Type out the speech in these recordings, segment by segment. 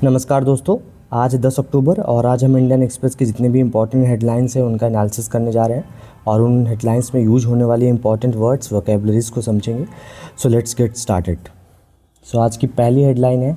नमस्कार दोस्तों, आज 10 अक्टूबर और आज हम इंडियन एक्सप्रेस की जितने भी इंपॉर्टेंट हेडलाइंस हैं उनका एनालिसिस करने जा रहे हैं और उन हेडलाइंस में यूज होने वाली इंपॉर्टेंट वर्ड्स वोकैबुलरीज को समझेंगे। So let's get started. So आज की पहली हेडलाइन है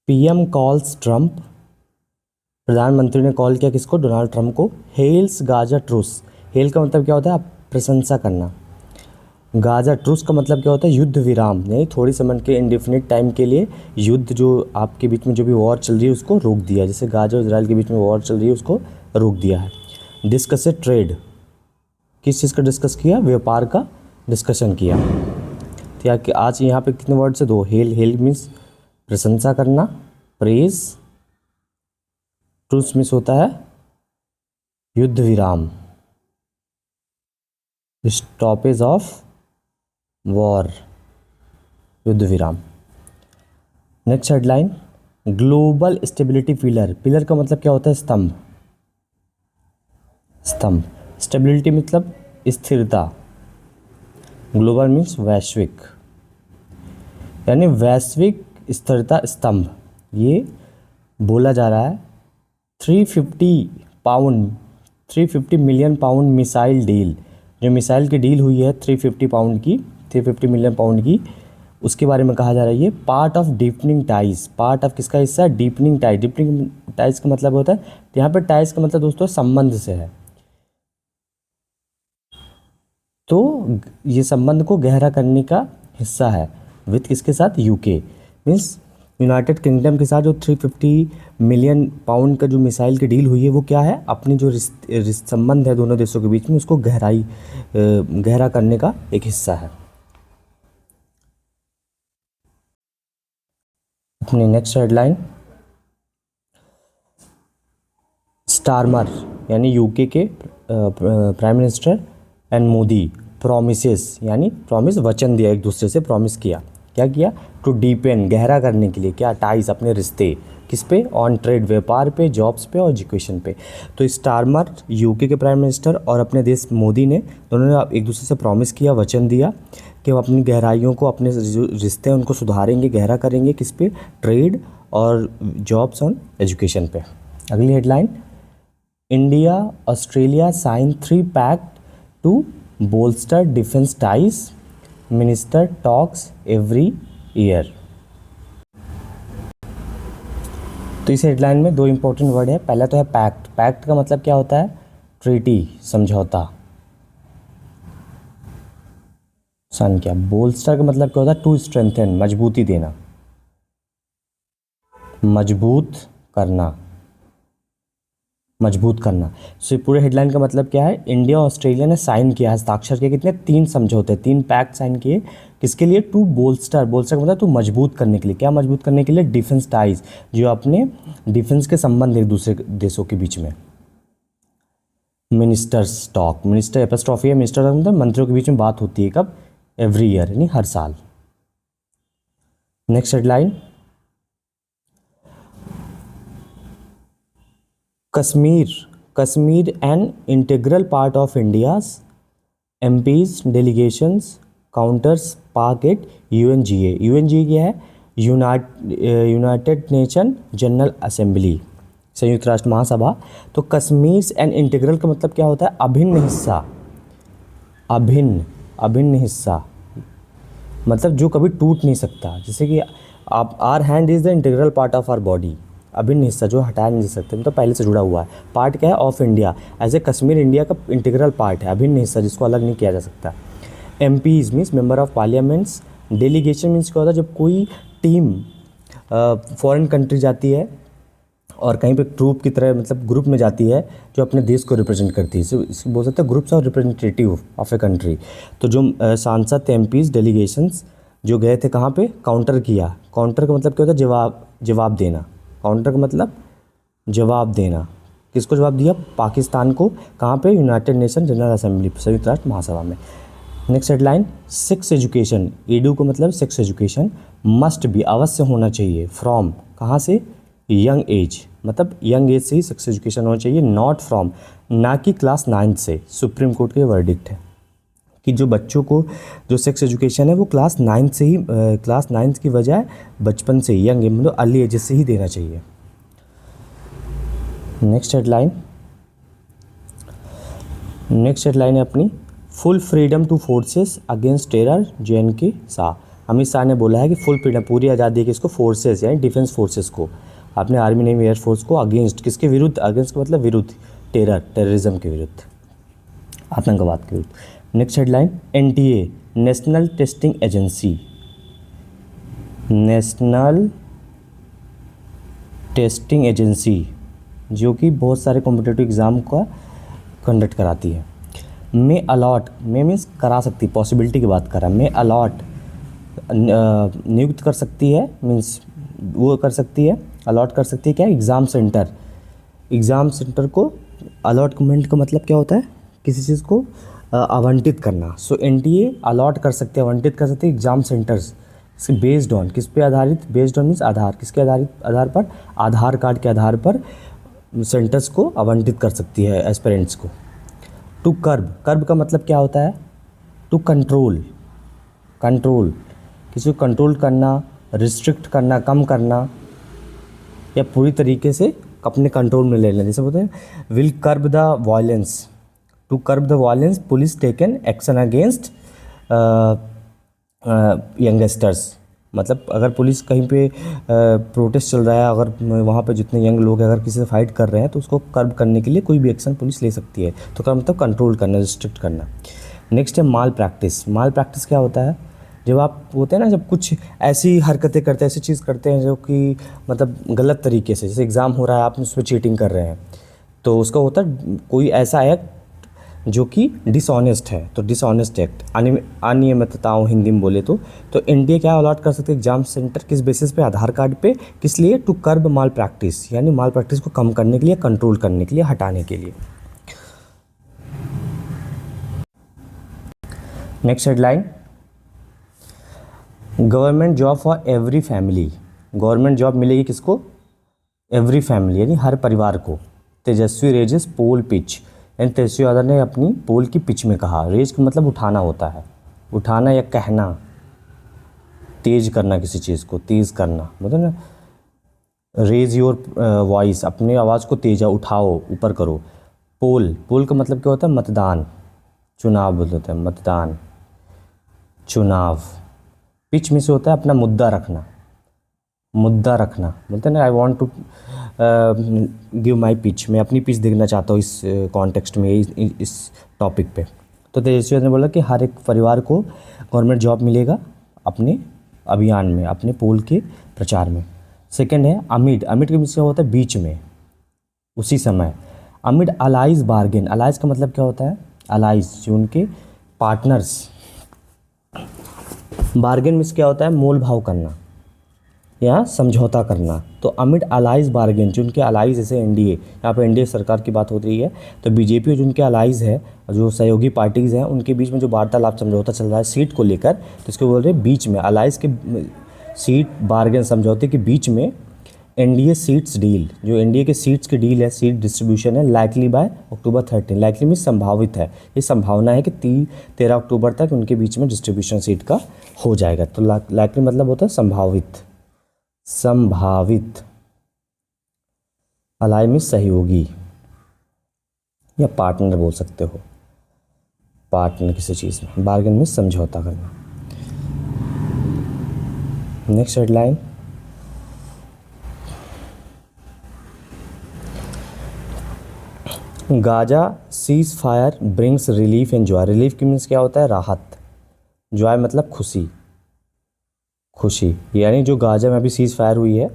पीएम कॉल्स ट्रम्प। प्रधानमंत्री ने कॉल किया किसको? डोनाल्ड ट्रम्प को। हेल्स गाजा ट्रूस। हेल का मतलब क्या होता है? प्रशंसा करना। गाजा ट्रूस का मतलब क्या होता है? युद्ध विराम, यानी थोड़ी समय के इंडेफिनिट टाइम के लिए युद्ध जो आपके बीच में जो भी वॉर चल रही है उसको रोक दिया। जैसे गाजा और इजराइल के बीच में वॉर चल रही है उसको रोक दिया है। डिस्कस ट्रेड, किस चीज़ का डिस्कस किया? व्यापार का डिस्कशन किया। तो यार आज यहाँ पे कितने वर्ड से? दो। हेल, हेल मीन्स प्रशंसा करना, प्रेज। ट्रूस मीन्स होता है युद्ध विराम, स्टॉपेज ऑफ वॉर, युद्ध विराम। Next headline global stability pillar. Pillar का मतलब क्या होता है? स्तंभ। स्तंभ। स्टेबिलिटी मतलब स्थिरता। ग्लोबल मीन्स वैश्विक, यानी वैश्विक स्थिरता स्तंभ। ये बोला जा रहा है 350 मिलियन पाउंड मिसाइल डील। जो मिसाइल की डील हुई है 350 मिलियन पाउंड की, उसके बारे में कहा जा रहा है ये part of deepening ties. Part of किसका हिस्सा है? Deepening ties. डीपनिंग टाइज का मतलब होता है, यहाँ पर टाइज का मतलब दोस्तों संबंध से है। तो ये संबंध को गहरा करने का हिस्सा है। विथ किसके साथ? यूके मीन्स यूनाइटेड किंगडम के साथ जो 350 मिलियन पाउंड का जो मिसाइल की डील हुई है वो क्या है? अपनी जो संबंध है दोनों देशों के बीच में उसको गहरा करने का एक हिस्सा है। अपनी नेक्स्ट हेडलाइन स्टारमर, यानी यूके के prime minister and Modi promises, यानी प्रॉमिस वचन दिया, एक दूसरे से प्रॉमिस किया। क्या किया? टू डीपेन, गहरा करने के लिए। क्या? टाइज, अपने रिश्ते। किस पे? ऑन ट्रेड, व्यापार पे, जॉब्स पे और एजुकेशन पे। तो स्टारमर यूके के प्राइम मिनिस्टर और अपने देश मोदी ने दोनों ने एक दूसरे से प्रॉमिस किया, वचन दिया कि वो अपनी गहराइयों को, अपने जो रिश्ते हैं उनको सुधारेंगे, गहरा करेंगे। किस पे? ट्रेड और जॉब्स और एजुकेशन पे। अगली headline India Australia sign 3 pact to bolster defence ties, minister talks every year. तो इस हेडलाइन में दो इंपॉर्टेंट वर्ड है। पहला तो है पैक्ट। पैक्ट का मतलब क्या होता है? ट्रीटी, समझौता। सन क्या? बोल्स्टर का मतलब क्या होता है? टू स्ट्रेंथन, मजबूती देना, मजबूत करना, मजबूत करना। सो पूरे हेडलाइन का मतलब क्या है? इंडिया ऑस्ट्रेलिया ने साइन किया, हस्ताक्षर किए कितने? 3 समझौते, 3 पैक्ट साइन किए। किसके लिए? To bolster. बोल्स्टर का मतलब टू मजबूत करने के लिए। क्या मजबूत करने के लिए? डिफेंस टाइज, जो अपने डिफेंस के संबंध एक दूसरे देशों के बीच में। मिनिस्टर्स टॉक, मिनिस्टर एपस्ट्रॉफी है, मिनिस्टर का मतलब मंत्रियों के बीच में बात होती है। कब? एवरी ईयर, यानी हर साल। Next headline Kashmir an integral part of India's MPs delegations counters पाक एट यूएनजीए। यूएनजीए क्या है? यूनाइटेड नेशन जनरल असेंबली, संयुक्त राष्ट्र महासभा। तो कश्मीर एन इंटीग्रल का मतलब क्या होता है? अभिन्न हिस्सा। अभिन्न हिस्सा मतलब जो कभी टूट नहीं सकता। जैसे कि आप our hand is the integral part of our body. अभिन्न हिस्सा जो हटाया नहीं सकते, मतलब पहले से जुड़ा हुआ है। पार्ट क्या है? Of India. ऐसे कश्मीर इंडिया का इंटीग्रल पार्ट है, अभिन्न हिस्सा जिसको अलग नहीं किया जा सकता। MPs means member of parliaments. Delegation means क्या होता है? जब कोई टीम फॉरेन कंट्री जाती है और कहीं पे ट्रूप की तरह, मतलब ग्रुप में जाती है जो अपने देश को रिप्रेजेंट करती है, इसको बोल सकते हैं groups of representative of a country. तो जो सांसद थे, एमपीज, डेलीगेशंस जो गए थे कहाँ पे? काउंटर किया। काउंटर का मतलब क्या होता है? जवाब देना। काउंटर का मतलब जवाब देना। किसको जवाब दिया? पाकिस्तान को। कहाँ पे? यूनाइटेड नेशन जनरल असेंबली, संयुक्त राष्ट्र महासभा में। Next headline sex education. Edu को मतलब सेक्स एजुकेशन मस्ट बी, अवश्य होना चाहिए। फ्रॉम, कहाँ से? यंग एज, मतलब यंग एज से ही सेक्स एजुकेशन होना चाहिए। नॉट फ्रॉम, ना कि क्लास 9 से। सुप्रीम कोर्ट के वर्डिक्ट है कि जो बच्चों को जो सेक्स एजुकेशन है वो क्लास 9 से ही क्लास 9 की बजाय बचपन से ही, यंग मतलब अर्ली एज से ही देना चाहिए। नेक्स्ट हेडलाइन है अपनी, full freedom two forces against terror JNK Shah. Amit Shah ने बोला है कि फुल फ्रीडम, पूरी आज़ादी है किसको, फोर्सेस यानी डिफेंस फोर्सेस को, अपने आर्मी नेवी एयरफोर्स को अगेंस्ट, किसके विरुद्ध, अगेंस्ट का मतलब विरुद्ध, टेररिज्म के विरुद्ध, आतंकवाद के विरुद्ध। Next headline, NTA national testing agency, national testing agency जो कि बहुत सारे कॉम्पिटिटिव एग्ज़ाम का कंडक्ट कराती है। में अलॉट, में मीन्स करा सकती, पॉसिबिलिटी की बात कर रहा है। में अलॉट नियुक्त कर सकती है, मीन्स वो कर सकती है, अलॉट कर सकती है क्या, एग्ज़ाम सेंटर को अलॉटमेंट का मतलब क्या होता है, किसी चीज़ को आवंटित करना। सो NTA अलॉट कर सकते हैं, आवंटित कर सकते हैं एग्ज़ाम सेंटर्स, बेस्ड ऑन, किस पे आधारित, बेस्ड ऑन मीन्स आधार, किसके आधार पर, आधार कार्ड के आधार पर सेंटर्स को आवंटित कर सकती है एस्पिरेंट्स को। टू कर्ब का मतलब क्या होता है, टू कंट्रोल, किसी को कंट्रोल करना, रिस्ट्रिक्ट करना, कम करना, या पूरी तरीके से अपने कंट्रोल में ले लेना। जैसे बोलते हैं will curb the violence, to curb the violence police taken action against youngsters. मतलब अगर पुलिस कहीं पे प्रोटेस्ट चल रहा है, अगर वहाँ पे जितने यंग लोग हैं अगर किसी से फाइट कर रहे हैं तो उसको कर्ब करने के लिए कोई भी एक्शन पुलिस ले सकती है। तो कर्ब मतलब कंट्रोल करना, रिस्ट्रिक्ट करना। नेक्स्ट है माल प्रैक्टिस क्या होता है, जब आप होते हैं ना, जब कुछ ऐसी हरकतें करते हैं, ऐसी चीज़ करते हैं जो कि मतलब गलत तरीके से, जैसे एग्ज़ाम हो रहा है आप उसमें चीटिंग कर रहे हैं, तो उसका होता है कोई ऐसा एक्ट जो कि डिसऑनेस्ट है, तो डिसऑनेस्ट एक्ट, अनियमितताओं हिंदी में बोले तो NTA क्या अलॉट कर सकते हैं एग्जाम सेंटर, किस बेसिस पे, आधार कार्ड पे, किस लिए, टू कर्ब माल प्रैक्टिस, यानी माल प्रैक्टिस को कम करने के लिए, कंट्रोल करने के लिए, हटाने के लिए। Next headline, government job for every family, government job मिलेगी किसको, एवरी फैमिली यानी हर परिवार को। तेजस्वी रेजेस पोल पिच, यानी तेजस्वी यादव ने अपनी पोल की पिच में कहा, रेज का मतलब उठाना होता है, उठाना या कहना, तेज करना, किसी चीज़ को तेज़ करना, मतलब ना, रेज योर वॉइस, अपनी आवाज़ को तेज उठाओ, ऊपर करो। पोल का मतलब क्या होता है, मतदान, चुनाव बोलते हैं, मतदान, चुनाव। पिच में से होता है अपना मुद्दा रखना बोलते हैं ना, I want to give my pitch, मैं अपनी पिच देखना चाहता हूँ इस कॉन्टेक्स्ट में, इस टॉपिक पे। तो तेजस्वी ने बोला कि हर एक परिवार को गवर्नमेंट जॉब मिलेगा अपने अभियान में, अपने पोल के प्रचार में। सेकंड है अमिड के मतलब होता है बीच में, उसी समय। अमिड अलाइज बार्गेन, अलाइज का मतलब क्या होता है, अलाइज जो उनके पार्टनर्स, बार्गेन में क्या होता है, मोल भाव करना या समझौता करना। तो अमिड अलाइज बार्गेन, जो उनके अलाइज जैसे NDA, यहाँ पर NDA सरकार की बात हो रही है, तो BJP जो उनके अलाइज है, जो सहयोगी पार्टीज़ हैं, उनके बीच में जो वार्तालाप समझौता चल रहा है सीट को लेकर, तो इसको बोल रहे हैं बीच में, अलाइज के सीट बार्गेन समझौते के बीच में NDA सीट्स डील, जो NDA के सीट्स की डील है, सीट डिस्ट्रीब्यूशन है, लाइकली बाय October 13, लाइकली में संभावित है, ये संभावना है कि 13 अक्टूबर तक उनके बीच में डिस्ट्रीब्यूशन सीट का हो जाएगा। तो लाइकली मतलब होता है संभावित, अलाई में सहयोगी या पार्टनर बोल सकते हो, पार्टनर किसी चीज़ में, बार्गेन में समझौता करना। Next headline, Gaza cease fire brings relief and Joy, relief की मीन्स क्या होता है, राहत, जॉय मतलब खुशी, यानी जो गाजा में अभी सीज फायर हुई है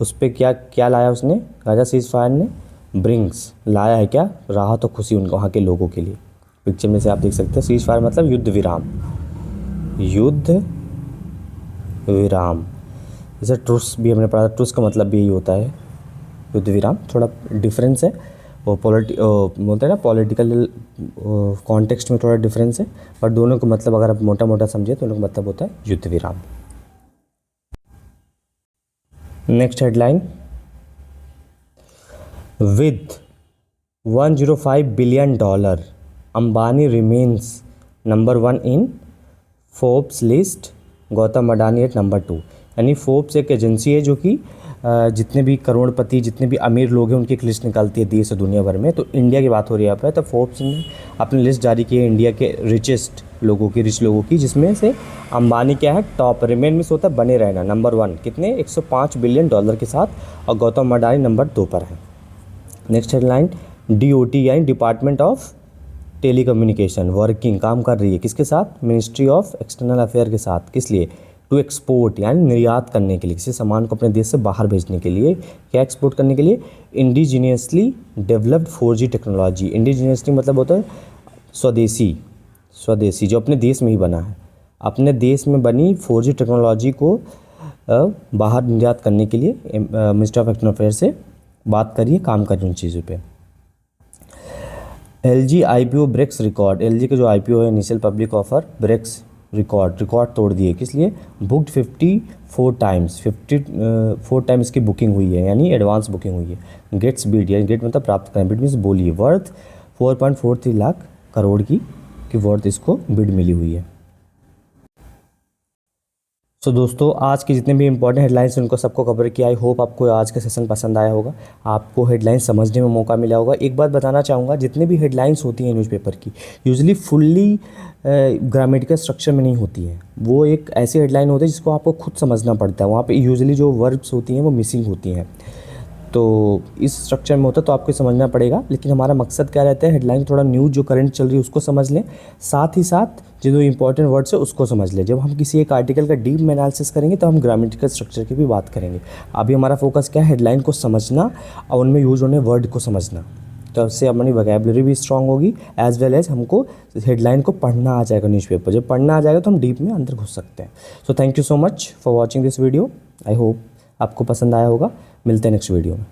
उस पर क्या लाया उसने, गाजा सीज फायर ने ब्रिंग्स लाया है क्या, राहत और खुशी उनको, वहाँ के लोगों के लिए। पिक्चर में से आप देख सकते हैं, सीज फायर मतलब युद्ध विराम, जैसे ट्रुस भी हमने पढ़ा था, ट्रुस का मतलब भी यही होता है, युद्ध विराम। थोड़ा डिफरेंस है, वो बोलते हैं ना पॉलिटिकल कॉन्टेक्स्ट में थोड़ा डिफरेंस है, बट दोनों का मतलब अगर आप मोटा समझे तो दोनों का मतलब होता है युद्ध विराम। Next headline, with $105 billion Ambani remains number 1 in Forbes list, Gautam Adani at number 2। यानी फोर्ब्स एक एजेंसी है जो कि जितने भी करोड़पति, जितने भी अमीर लोग हैं उनकी एक लिस्ट निकालती है देश और दुनिया भर में। तो इंडिया की बात हो रही है यहाँ पे, तो फोर्ब्स ने अपनी लिस्ट जारी की है इंडिया के रिचेस्ट लोगों की, रिच लोगों की, जिसमें से अंबानी क्या है टॉप, रिमेन में होता है बने रहना, नंबर 1 कितने 105 बिलियन डॉलर के साथ, और गौतम अडानी नंबर 2 पर है। नेक्स्ट हेडलाइन, DOT यानी डिपार्टमेंट ऑफ टेलीकम्युनिकेशन वर्किंग, काम कर रही है किसके साथ, मिनिस्ट्री ऑफ एक्सटर्नल अफेयर के साथ। किस लिए, टू एक्सपोर्ट यानी निर्यात करने के लिए, किसी सामान को अपने देश से बाहर भेजने के लिए। क्या एक्सपोर्ट करने के लिए, indigenously developed 4G technology. Indigenously मतलब होता है स्वदेशी, स्वदेशी जो अपने देश में ही बना है, अपने देश में बनी 4G टेक्नोलॉजी को बाहर निर्यात करने के लिए मिनिस्ट्री ऑफ एक्सटर्नल अफेयर से बात करिए, काम करिए उन चीज़ों पे। LG IPO breaks record, LG के जो IPO है initial public offer breaks record तोड़ दिए, किस लिए, बुक्ड 54 टाइम्स, 54 टाइम्स की बुकिंग हुई है, यानी एडवांस बुकिंग हुई है। गेट्स बीड, यानी गेट मतलब प्राप्त करें, बीड मीन्स बोलिए, वर्थ 4.43 लाख करोड़ की वर्थ इसको बिड मिली हुई है। सो दोस्तों आज के जितने भी इंपॉर्टेंट हेडलाइंस उनको सबको कवर किया। आई होप आपको आज का सेशन पसंद आया होगा, आपको हेडलाइंस समझने में मौका मिला होगा। एक बात बताना चाहूँगा, जितने भी हेडलाइंस होती हैं न्यूज़पेपर की यूजुअली फुल्ली ग्रामेटिकल स्ट्रक्चर में नहीं होती हैं। वो एक ऐसी हेडलाइन होती है जिसको आपको खुद समझना पड़ता है, वहाँ पे यूजुअली जो वर्ब्स होती हैं वो मिसिंग होती हैं। तो इस स्ट्रक्चर में होता है तो आपको समझना पड़ेगा। लेकिन हमारा मकसद क्या रहता है, हेडलाइन थोड़ा न्यूज़ जो करंट चल रही है उसको समझ लें, साथ ही साथ जो इंपॉर्टेंट वर्ड्स है उसको समझ लें। जब हम किसी एक आर्टिकल का डीप में एनालिसिस करेंगे तो हम ग्रामेटिकल स्ट्रक्चर की भी बात करेंगे। अभी हमारा फोकस क्या है, हेडलाइन को समझना और उनमें यूज होने वर्ड को समझना। तो उससे हमारी वोकैबुलरी भी स्ट्रांग होगी, एज वेल एज हमको हेडलाइन को पढ़ना आ जाएगा न्यूज़पेपर। जब पढ़ना आ जाएगा तो हम डीप में अंदर घुस सकते हैं। So thank you so much for watching this video. I hope आपको पसंद आया होगा। मिलते हैं नेक्स्ट वीडियो में।